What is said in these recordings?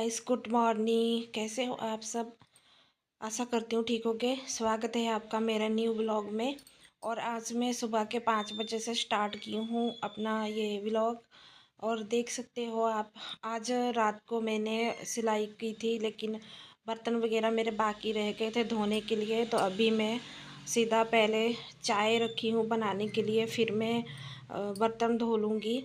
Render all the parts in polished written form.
Guys, good morning. कैसे हो आप सब? आशा करती हूँ ठीक होगे। स्वागत है आपका मेरा न्यू व्लॉग में। और आज मैं सुबह के 5 बजे से स्टार्ट की हूँ अपना ये व्लॉग। और देख सकते हो आप, आज रात को मैंने सिलाई की थी, लेकिन बर्तन वगैरह मेरे बाकी रह गए थे धोने के लिए। तो अभी मैं सीधा पहले चाय रखी हूँ बनाने के लिए, फिर मैं बर्तन धो लूँगी।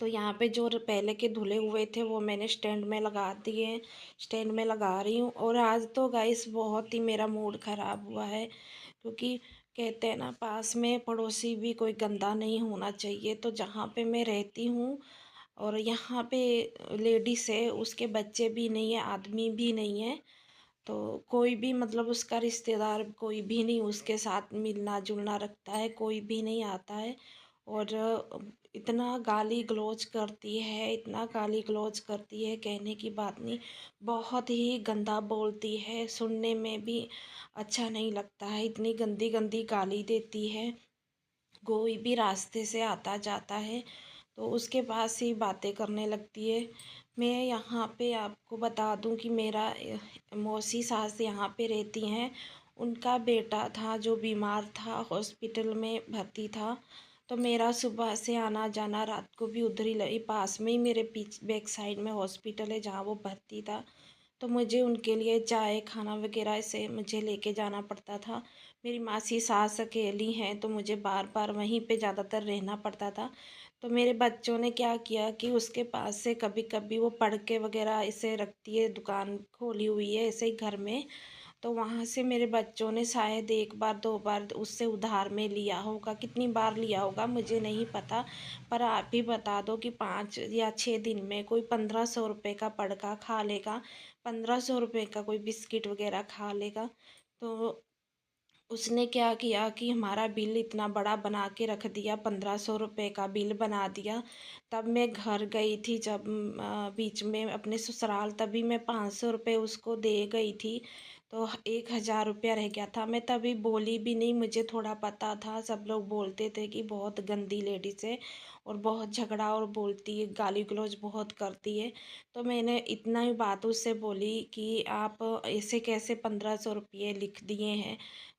तो यहाँ पे जो पहले के धुले हुए थे वो मैंने स्टैंड में लगा दिए, स्टैंड में लगा रही हूँ। और आज तो गाइस बहुत ही मेरा मूड ख़राब हुआ है, क्योंकि कहते हैं ना, पास में पड़ोसी भी कोई गंदा नहीं होना चाहिए। तो जहाँ पे मैं रहती हूँ और यहाँ पे लेडीज़ है, उसके बच्चे भी नहीं है, आदमी भी नहीं है। तो कोई भी मतलब उसका रिश्तेदार कोई भी नहीं उसके साथ मिलना जुलना रखता है, कोई भी नहीं आता है। और इतना गाली गलौज करती है, इतना गाली गलौज करती है, कहने की बात नहीं। बहुत ही गंदा बोलती है, सुनने में भी अच्छा नहीं लगता है, इतनी गंदी गंदी गाली देती है। कोई भी रास्ते से आता जाता है तो उसके पास ही बातें करने लगती है। मैं यहाँ पे आपको बता दूँ कि मेरा मौसी सास यहाँ पे रहती हैं। उनका बेटा था जो बीमार था, हॉस्पिटल में भर्ती था। तो मेरा सुबह से आना जाना, रात को भी उधर ही लगी, पास में ही मेरे पीछे बैक साइड में हॉस्पिटल है जहाँ वो भर्ती था। तो मुझे उनके लिए चाय खाना वगैरह से मुझे लेके जाना पड़ता था। मेरी मासी सास अकेली हैं, तो मुझे बार बार वहीं पे ज़्यादातर रहना पड़ता था। तो मेरे बच्चों ने क्या किया कि उसके पास से कभी कभी वो पढ़ के वगैरह इसे रखती है, दुकान खोली हुई है ऐसे ही घर में। तो वहाँ से मेरे बच्चों ने शायद एक बार दो बार उससे उधार में लिया होगा, कितनी बार लिया होगा मुझे नहीं पता। पर आप ही बता दो कि 5 या 6 दिन में कोई 1500 रुपये का पड़का खा लेगा, 1500 रुपये का कोई बिस्किट वगैरह खा लेगा। तो उसने क्या किया कि हमारा बिल इतना बड़ा बना के रख दिया, 1500 रुपये का बिल बना दिया। तब मैं घर गई थी, जब बीच में अपने ससुराल, तभी मैं 500 रुपये उसको दे गई थी। तो 1000 रुपया रह गया था। मैं तभी बोली भी नहीं, मुझे थोड़ा पता था, सब लोग बोलते थे कि बहुत गंदी लेडीज है और बहुत झगड़ा और बोलती है, गाली गलौज बहुत करती है। तो मैंने इतना ही बात उससे बोली कि आप ऐसे कैसे 1500 रुपये लिख दिए हैं।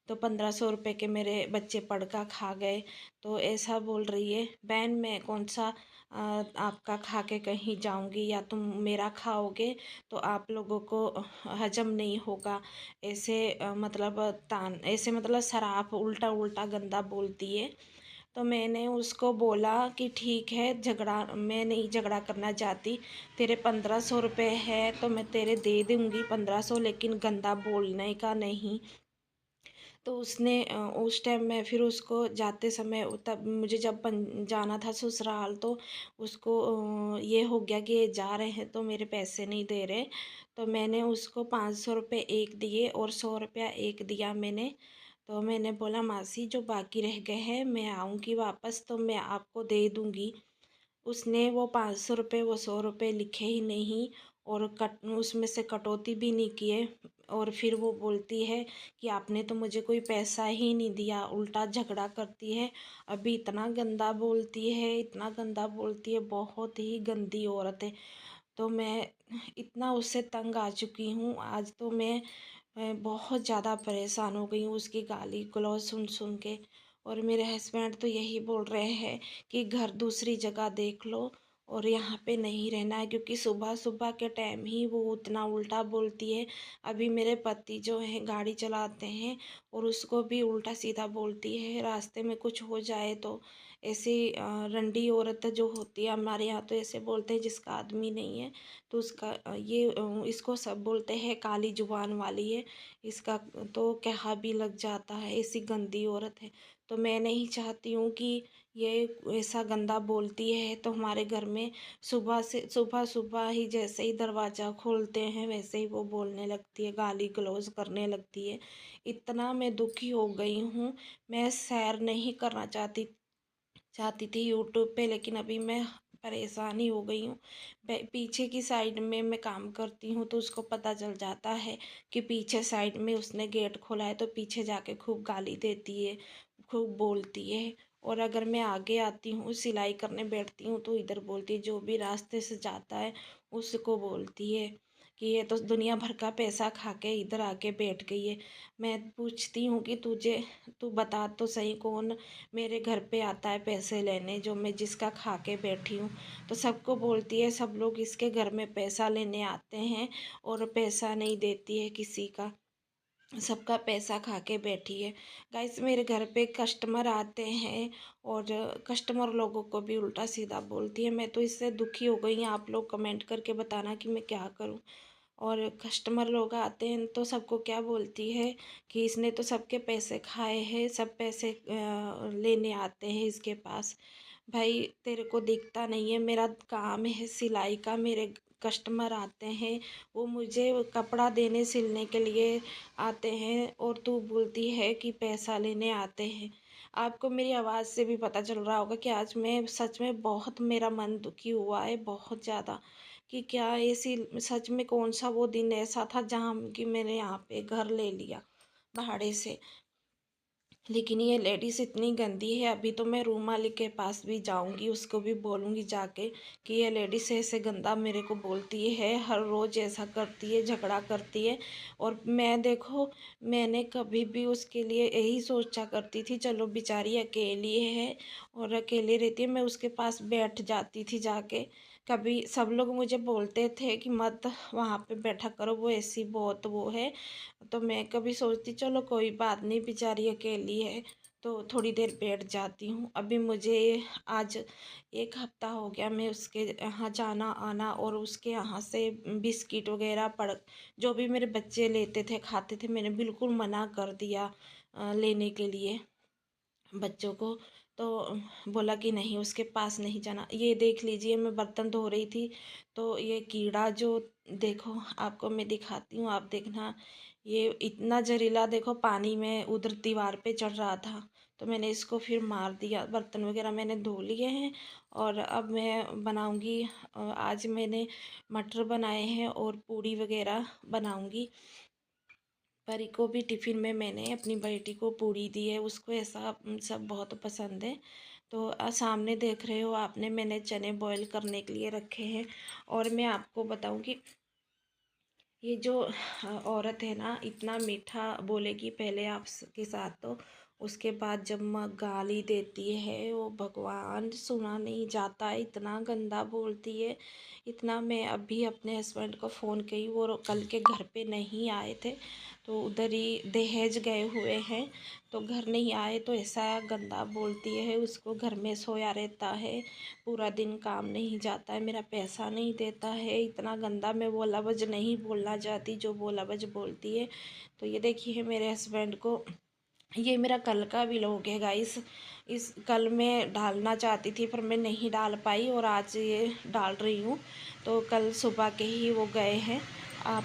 तो 1500 रुपये के मेरे बच्चे पड़का खा गए। तो ऐसा बोल रही है, बहन मैं कौन सा आपका खा के कहीं जाऊंगी, या तुम मेरा खाओगे तो आप लोगों को हजम नहीं होगा। ऐसे मतलब तान ऐसे मतलब शराब उल्टा उल्टा गंदा बोलती है। तो मैंने उसको बोला कि ठीक है, झगड़ा मैं नहीं झगड़ा करना चाहती, तेरे 1500 रुपये है तो मैं तेरे दे दूँगी 1500, लेकिन गंदा बोलने का नहीं। तो उसने उस टाइम में फिर उसको जाते समय, तब मुझे जब जाना था ससुराल, तो उसको ये हो गया कि ये जा रहे हैं तो मेरे पैसे नहीं दे रहे। तो मैंने उसको 500 रुपये एक दिए और 100 रुपया एक दिया मैंने। तो मैंने बोला, मासी जो बाकी रह गए हैं मैं आऊँगी वापस तो मैं आपको दे दूँगी। उसने वो 500 रुपये वो 100 रुपये लिखे ही नहीं, और कट उसमें से कटौती भी नहीं किए। और फिर वो बोलती है कि आपने तो मुझे कोई पैसा ही नहीं दिया, उल्टा झगड़ा करती है। अभी इतना गंदा बोलती है, इतना गंदा बोलती है, बहुत ही गंदी औरत है। तो मैं इतना उससे तंग आ चुकी हूँ, आज तो मैं बहुत ज़्यादा परेशान हो गई हूँ उसकी गाली गलौज सुन सुन के। और मेरे हस्बैंड तो यही बोल रहे हैं कि घर दूसरी जगह देख लो और यहाँ पे नहीं रहना है, क्योंकि सुबह सुबह के टाइम ही वो उतना उल्टा बोलती है। अभी मेरे पति जो हैं गाड़ी चलाते हैं और उसको भी उल्टा सीधा बोलती है, रास्ते में कुछ हो जाए तो। ऐसी रंडी औरत जो होती है हमारे यहाँ, तो ऐसे बोलते हैं जिसका आदमी नहीं है तो उसका इसको सब बोलते हैं काली जुबान वाली है, इसका तो कहा भी लग जाता है, ऐसी गंदी औरत है। तो मैं नहीं चाहती हूँ कि ये ऐसा गंदा बोलती है तो हमारे घर में सुबह सुबह ही जैसे ही दरवाज़ा खोलते हैं वैसे ही वो बोलने लगती है, गाली गलौज करने लगती है। इतना मैं दुखी हो गई हूँ। मैं सैर नहीं करना चाहती थी यूट्यूब पे, लेकिन अभी मैं परेशानी हो गई हूँ। पीछे की साइड में मैं काम करती हूँ तो उसको पता चल जाता है कि पीछे साइड में उसने गेट खोला है, तो पीछे जाके खूब गाली देती है, खूब बोलती है। और अगर मैं आगे आती हूँ सिलाई करने बैठती हूँ तो इधर बोलती है, जो भी रास्ते से जाता है उसको बोलती है कि ये तो दुनिया भर का पैसा खा के इधर आके बैठ गई है। मैं पूछती हूँ कि तू बता तो सही, कौन मेरे घर पे आता है पैसे लेने जो मैं जिसका खा के बैठी हूँ। तो सबको बोलती है सब लोग इसके घर में पैसा लेने आते हैं और पैसा नहीं देती है किसी का, सबका पैसा खा के बैठी है। गाइस मेरे घर पे कस्टमर आते हैं और कस्टमर लोगों को भी उल्टा सीधा बोलती है। मैं तो इससे दुखी हो गई हूँ, आप लोग कमेंट करके बताना कि मैं क्या करूँ। और कस्टमर लोग आते हैं तो सबको क्या बोलती है कि इसने तो सबके पैसे खाए हैं, सब पैसे लेने आते हैं इसके पास। भाई तेरे को दिखता नहीं है, मेरा काम है सिलाई का, मेरे कस्टमर आते हैं, वो मुझे कपड़ा देने सिलने के लिए आते हैं और तू बोलती है कि पैसा लेने आते हैं। आपको मेरी आवाज़ से भी पता चल रहा होगा कि आज मैं सच में बहुत मेरा मन दुखी हुआ है बहुत ज़्यादा, कि क्या ऐसी सच में कौन सा वो दिन ऐसा था जहाँ कि मैंने यहाँ पे घर ले लिया भाड़े से। लेकिन ये लेडीज़ इतनी गंदी है, अभी तो मैं रूम मालिक के पास भी जाऊंगी, उसको भी बोलूंगी जाके कि ये लेडीज़ ऐसे गंदा मेरे को बोलती है, हर रोज़ ऐसा करती है, झगड़ा करती है। और मैं देखो, मैंने कभी भी उसके लिए यही सोचा करती थी चलो बेचारी अकेली है और अकेले रहती है, मैं उसके पास बैठ जाती थी जाके। कभी सब लोग मुझे बोलते थे कि मत वहाँ पे बैठा करो, वो ऐसी बहुत वो है। तो मैं कभी सोचती चलो कोई बात नहीं, बेचारी अकेली है तो थोड़ी देर बैठ जाती हूँ। अभी मुझे आज 1 हफ्ता हो गया मैं उसके यहाँ जाना आना, और उसके यहाँ से बिस्किट वगैरह पड़ जो भी मेरे बच्चे लेते थे खाते थे, मैंने बिल्कुल मना कर दिया लेने के लिए बच्चों को। तो बोला कि नहीं उसके पास नहीं जाना। ये देख लीजिए मैं बर्तन धो रही थी तो ये कीड़ा जो, देखो आपको मैं दिखाती हूँ, आप देखना, ये इतना जहरीला देखो पानी में उधर दीवार पे चढ़ रहा था। तो मैंने इसको फिर मार दिया, बर्तन वगैरह मैंने धो लिए हैं और अब मैं बनाऊंगी। आज मैंने मटर बनाए हैं और पूड़ी वगैरह बनाऊंगी। परी को भी टिफ़िन में मैंने अपनी बेटी को पूड़ी दी है, उसको ऐसा सब बहुत पसंद है। तो सामने देख रहे हो आपने, मैंने चने बॉईल करने के लिए रखे हैं। और मैं आपको बताऊं कि ये जो औरत है ना, इतना मीठा बोलेगी पहले आपके साथ, तो उसके बाद जब गाली देती है वो भगवान सुना नहीं जाता है, इतना गंदा बोलती है इतना। मैं अभी अपने हस्बैंड को फ़ोन की, वो कल के घर पे नहीं आए थे तो उधर ही दहेज गए हुए हैं, तो घर नहीं आए तो ऐसा गंदा बोलती है। उसको घर में सोया रहता है, पूरा दिन काम नहीं जाता है, मेरा पैसा नहीं देता है, इतना गंदा। मैं वो लफ्ज़ नहीं बोलना चाहती जो वो लफ्ज़ बोलती है। तो ये देखिए मेरे हस्बैंड को, ये मेरा कल का व्लॉग है गाइस। इस कल मैं डालना चाहती थी पर मैं नहीं डाल पाई और आज ये डाल रही हूँ। तो कल सुबह के ही वो गए हैं आप,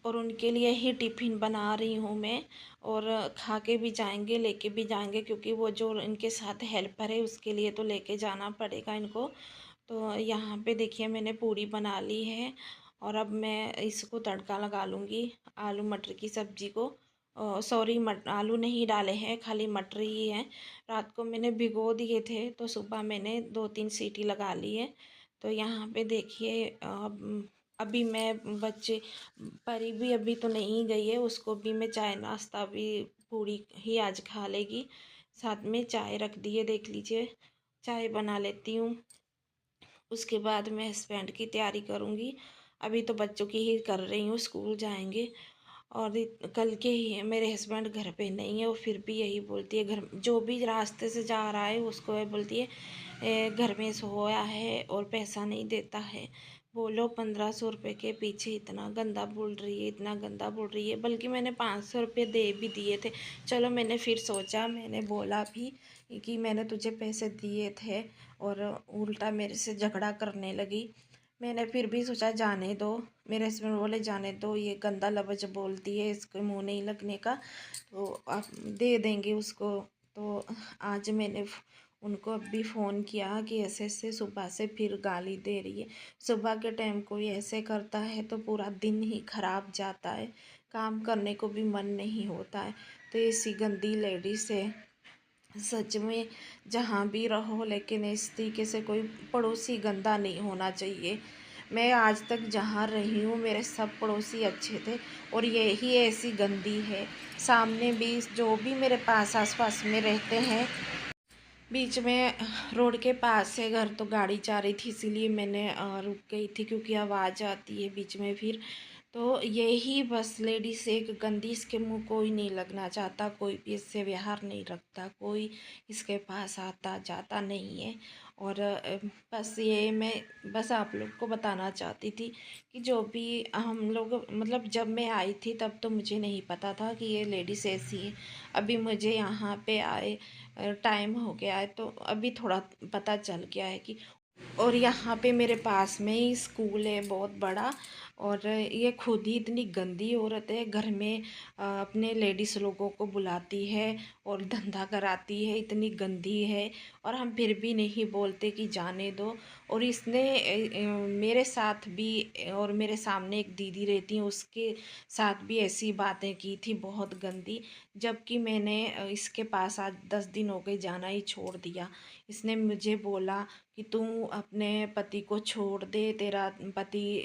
और उनके लिए ही टिफ़िन बना रही हूँ मैं। और खा के भी जाएंगे, लेके भी जाएंगे, क्योंकि वो जो इनके साथ हेल्पर है उसके लिए तो लेके जाना पड़ेगा इनको। तो यहाँ पे देखिए मैंने पूड़ी बना ली है और अब मैं इसको तड़का लगा लूँगी आलू मटर की सब्ज़ी को। सॉरी, मट आलू नहीं डाले हैं, खाली मटर ही हैं। रात को मैंने भिगो दिए थे तो सुबह मैंने 2-3 सीटी लगा ली है। तो यहाँ पे देखिए अभी मैं बच्चे, परी भी अभी तो नहीं गई है, उसको भी मैं चाय नाश्ता भी पूरी ही आज खा लेगी। साथ में चाय रख दी है, देख लीजिए चाय बना लेती हूँ। उसके बाद मैं हस्बैंड की तैयारी करूँगी। अभी तो बच्चों की ही कर रही हूँ, स्कूल जाएंगे। और कल के ही मेरे हस्बैंड घर पे नहीं है, वो फिर भी यही बोलती है, घर जो भी रास्ते से जा रहा है उसको वह बोलती है घर में सोया है और पैसा नहीं देता है। बोलो 1500 रुपये के पीछे इतना गंदा बोल रही है, इतना गंदा बोल रही है। बल्कि मैंने 500 रुपये दे भी दिए थे। चलो मैंने फिर सोचा, मैंने बोला भी कि मैंने तुझे पैसे दिए थे और उल्टा मेरे से झगड़ा करने लगी। मैंने फिर भी सोचा जाने दो, मेरे हस्बैंड बोले जाने दो, ये गंदा लफ्ज़ बोलती है, इसके मुंह नहीं लगने का, तो आप दे देंगे उसको। तो आज मैंने उनको अभी फ़ोन किया कि ऐसे ऐसे सुबह से फिर गाली दे रही है। सुबह के टाइम कोई ऐसे करता है तो पूरा दिन ही ख़राब जाता है, काम करने को भी मन नहीं होता है। तो ऐसी गंदी लेडीज़ है, सच में जहाँ भी रहो, लेकिन इस तरीके से कोई पड़ोसी गंदा नहीं होना चाहिए। मैं आज तक जहाँ रही हूँ मेरे सब पड़ोसी अच्छे थे, और यही ऐसी गंदी है। सामने भी जो भी मेरे पास आसपास में रहते हैं, बीच में रोड के पास है घर, तो गाड़ी जा रही थी इसीलिए मैंने रुक गई थी, क्योंकि आवाज़ आती है बीच में फिर। तो यही बस लेडीज़ एक गंदी, इसके मुंह कोई नहीं लगना चाहता, कोई भी इससे व्यवहार नहीं रखता, कोई इसके पास आता जाता नहीं है। और बस ये मैं बस आप लोग को बताना चाहती थी कि जो भी हम लोग, मतलब जब मैं आई थी तब तो मुझे नहीं पता था कि ये लेडीज़ ऐसी है। अभी मुझे यहाँ पे आए टाइम हो गया है, तो अभी थोड़ा पता चल गया है कि। और यहाँ पे मेरे पास में ही स्कूल है बहुत बड़ा, और ये खुद ही इतनी गंदी औरत है, घर में अपने लेडीज़ लोगों को बुलाती है और धंधा कराती है, इतनी गंदी है। और हम फिर भी नहीं बोलते कि जाने दो। और इसने मेरे साथ भी, और मेरे सामने एक दीदी रहती है उसके साथ भी ऐसी बातें की थी बहुत गंदी। जबकि मैंने इसके पास आज 10 दिन हो गए, जाना ही छोड़ दिया। इसने मुझे बोला कि तू अपने पति को छोड़ दे, तेरा पति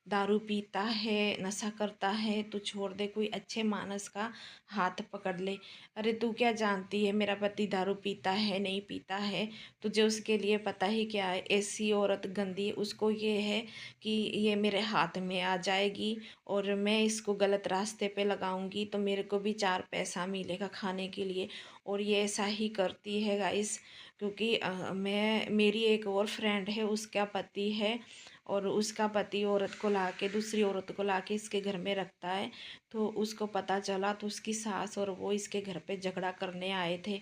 दारू पीता है, नशा करता है, तू छोड़ दे, कोई अच्छे मानस का हाथ पकड़ ले। अरे तू क्या जानती है मेरा पति दारू पीता है नहीं पीता है? तुझे उसके लिए पता ही क्या है? ऐसी औरत गंदी, उसको ये है कि ये मेरे हाथ में आ जाएगी और मैं इसको गलत रास्ते पे लगाऊंगी तो मेरे को भी 4 पैसा मिलेगा खाने के लिए। और ये ऐसा ही करती है गाइस, क्योंकि मैं, मेरी एक और फ्रेंड है, उसका पति है, और उसका पति औरत को लाके, दूसरी औरत को लाके इसके घर में रखता है। तो उसको पता चला तो उसकी सास और वो इसके घर पे झगड़ा करने आए थे,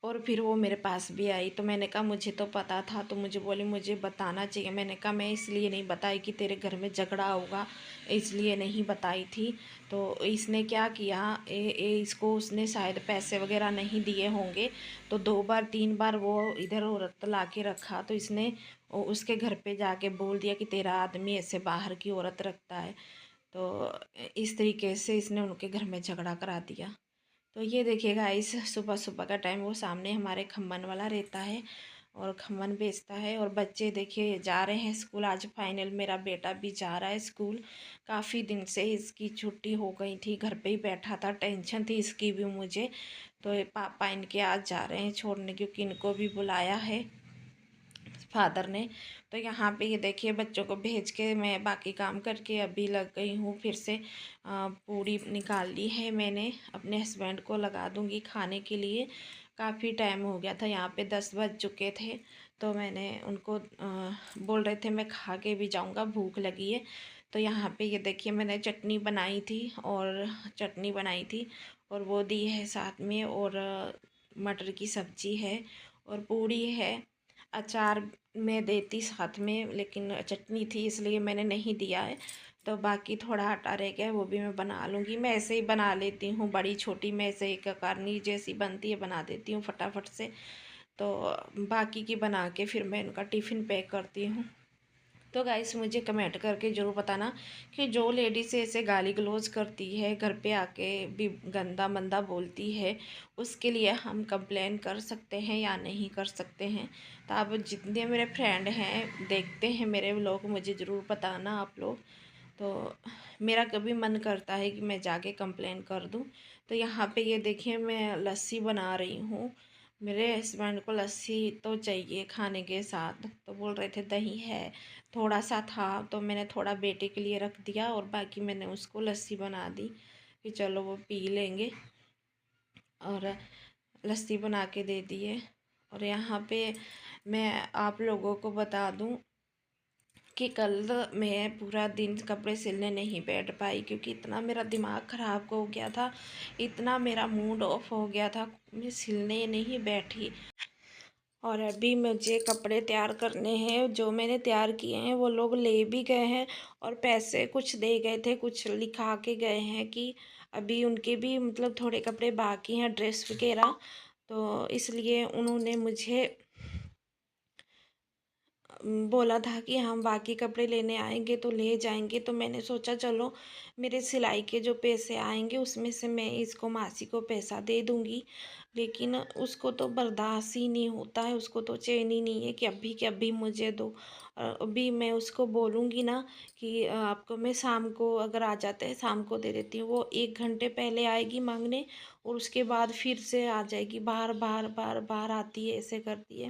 और फिर वो मेरे पास भी आई। तो मैंने कहा मुझे तो पता था, तो मुझे बोली मुझे बताना चाहिए। मैंने कहा मैं इसलिए नहीं बताई कि तेरे घर में झगड़ा होगा, इसलिए नहीं बताई थी। तो इसने क्या किया, इसको उसने शायद पैसे वगैरह नहीं दिए होंगे, तो 2 बार 3 बार वो इधर औरत ला के रखा, तो इसने उसके घर पे जाके बोल दिया कि तेरा आदमी ऐसे बाहर की औरत रखता है। तो इस तरीके से इसने उनके घर में झगड़ा करा दिया। तो ये देखिएगा, इस सुबह सुबह का टाइम वो सामने हमारे खम्मन वाला रहता है और खम्मन बेचता है। और बच्चे देखिए जा रहे हैं स्कूल, आज फाइनल मेरा बेटा भी जा रहा है स्कूल। काफ़ी दिन से इसकी छुट्टी हो गई थी, घर पे ही बैठा था, टेंशन थी इसकी भी मुझे। तो ये पापा इनके आज जा रहे हैं छोड़ने, क्योंकि इनको भी बुलाया है फादर ने। तो यहाँ पे ये देखिए बच्चों को भेज के मैं बाकी काम करके अभी लग गई हूँ फिर से। पूड़ी निकाल ली है मैंने, अपने हस्बैंड को लगा दूँगी खाने के लिए। काफ़ी टाइम हो गया था, यहाँ पे 10 बज चुके थे, तो मैंने उनको बोल रहे थे मैं खा के भी जाऊँगा, भूख लगी है। तो यहाँ पे ये देखिए मैंने चटनी बनाई थी, और वो दी है साथ में, और मटर की सब्जी है और पूड़ी है। अचार मैं देती साथ में, लेकिन चटनी थी इसलिए मैंने नहीं दिया है। तो बाकी थोड़ा आटा रह गया है, वो भी मैं बना लूँगी। मैं ऐसे ही बना लेती हूँ, बड़ी छोटी मैं ऐसे एक करनी जैसी बनती है बना देती हूँ फटाफट से। तो बाकी की बना के फिर मैं इनका टिफ़िन पैक करती हूँ। तो गाइस मुझे कमेंट करके ज़रूर बताना कि जो लेडीज़ ऐसे गाली गलौज करती है, घर पे आके भी गंदा मंदा बोलती है, उसके लिए हम कंप्लेन कर सकते हैं या नहीं कर सकते हैं। तो आप जितने मेरे फ्रेंड हैं देखते हैं मेरे व्लॉग, मुझे ज़रूर बताना आप लोग। तो मेरा कभी मन करता है कि मैं जाके कंप्लेन कर दूं। तो यहाँ पे ये देखिए मैं लस्सी बना रही हूँ। मेरे हस्बैंड को लस्सी तो चाहिए खाने के साथ, तो बोल रहे थे दही है, थोड़ा सा था तो मैंने थोड़ा बेटे के लिए रख दिया, और बाकी मैंने उसको लस्सी बना दी कि चलो वो पी लेंगे, और लस्सी बना के दे दिए। और यहाँ पे मैं आप लोगों को बता दूं कि कल मैं पूरा दिन कपड़े सिलने नहीं बैठ पाई, क्योंकि इतना मेरा दिमाग ख़राब हो गया था, इतना मेरा मूड ऑफ हो गया था, मैं सिलने नहीं बैठी। और अभी मुझे कपड़े तैयार करने हैं, जो मैंने तैयार किए हैं वो लोग ले भी गए हैं, और पैसे कुछ दे गए थे, कुछ लिखा के गए हैं कि अभी उनके भी मतलब थोड़े कपड़े बाकी हैं, ड्रेस वगैरह। तो इसलिए उन्होंने मुझे बोला था कि हम बाकी कपड़े लेने आएंगे तो ले जाएंगे, तो मैंने सोचा चलो मेरे सिलाई के जो पैसे आएंगे उसमें से मैं इसको मासी को पैसा दे दूंगी। लेकिन उसको तो बर्दाश्त ही नहीं होता है, उसको तो चैन ही नहीं है कि अभी मुझे दो। अभी मैं उसको बोलूँगी ना कि आपको मैं शाम को अगर आ जाते हैं शाम को दे देती हूँ, वो 1 घंटे पहले आएगी मांगने और उसके बाद फिर से आ जाएगी, बार बार बार बार आती है, ऐसे करती है।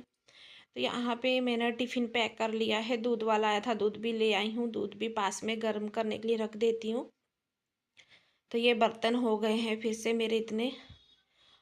तो यहाँ पे मैंने टिफ़िन पैक कर लिया है, दूध वाला आया था, दूध भी ले आई हूँ, दूध भी पास में गर्म करने के लिए रख देती हूँ। तो ये बर्तन हो गए हैं फिर से मेरे इतने।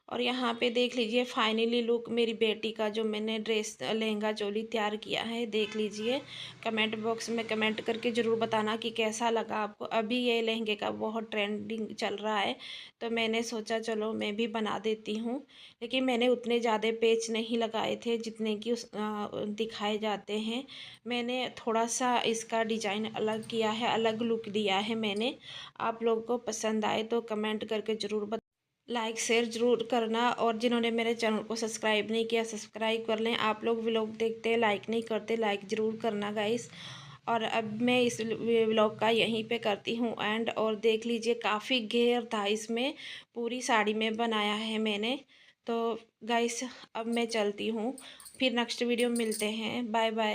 और यहाँ पे देख लीजिए फाइनली लुक मेरी बेटी का, जो मैंने ड्रेस लहंगा चोली तैयार किया है, देख लीजिए। कमेंट बॉक्स में कमेंट करके ज़रूर बताना कि कैसा लगा आपको। अभी ये लहंगे का बहुत ट्रेंडिंग चल रहा है, तो मैंने सोचा चलो मैं भी बना देती हूँ। लेकिन मैंने उतने ज़्यादा पेच नहीं लगाए थे जितने कि दिखाए जाते हैं। मैंने थोड़ा सा इसका डिज़ाइन अलग किया है, अलग लुक दिया है मैंने। आप लोगों को पसंद आए तो कमेंट करके ज़रूर लाइक शेयर ज़रूर करना, और जिन्होंने मेरे चैनल को सब्सक्राइब नहीं किया सब्सक्राइब कर लें। आप लोग व्लॉग देखते हैं लाइक नहीं करते, लाइक ज़रूर करना गाइस। और अब मैं इस व्लॉग का यहीं पे करती हूँ एंड। और देख लीजिए काफ़ी घेर था इसमें, पूरी साड़ी में बनाया है मैंने। तो गाइस अब मैं चलती हूँ, फिर नेक्स्ट वीडियो मिलते हैं, बाय बाय।